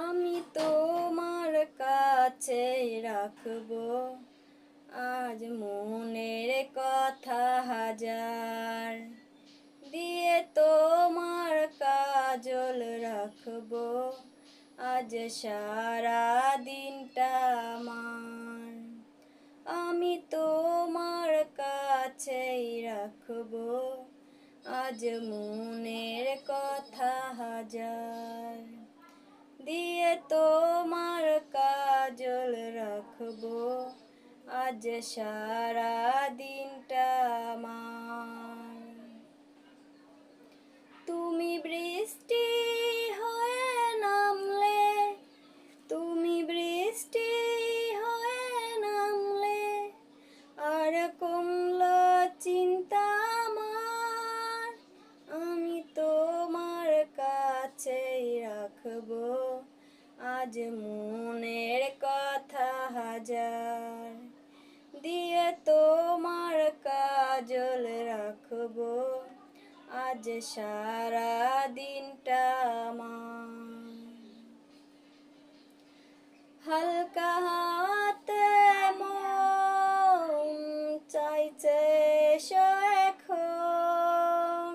আমি তোমার কাছে রাখবো আজ মনের কথা হাজার, দিয়ে তোমার কাজল রাখবো আজ সারা দিনটা আমার। আমি তোমার কাছেই রাখবো আজ মনের কথা হাজার, দিয়ে তোমার কাজল রাখবো আজ সারা দিনটা আমার। তুমি বৃষ্টি হয়ে নামলে, তুমি বৃষ্টি হয়ে নামলে আর কমলো চিন্তা আমার। আমি তোমার কাছেই রাখবো আজ মনের কথা হাজার, দিয়ে তোমার কাজল রাখবো আজ সারা দিনটা আমার। হালকা হাতে মন চাইছে এসো এখন,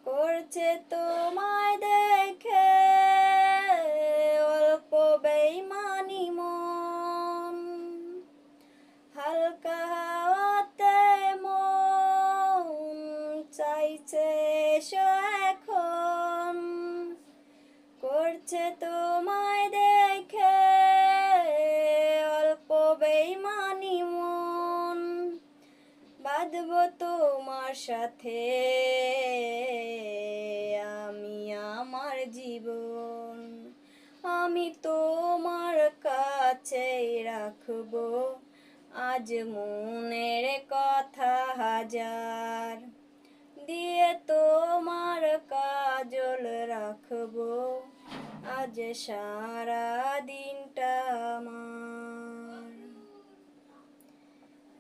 করছে তোমায় দেখে অল্প বেইমানি মন। হালকা হাতে মন চাইছে এসো এখন, করছে তোমায় দেখে অল্প বেইমানি মন। বাঁধবো তোমার সাথে আমি আমার জীবন, আমি তোমার কাছেই রাখবো আজ মনের কথা হাজার, দিয়ে তোমার কাজল রাখবো আজ সারা দিনটা আমার।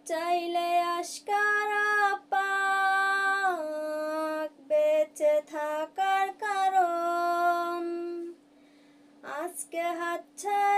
চাইলে আশকারা পাক বেঁচে থাকার কারণ, আজকে হাতছাড়া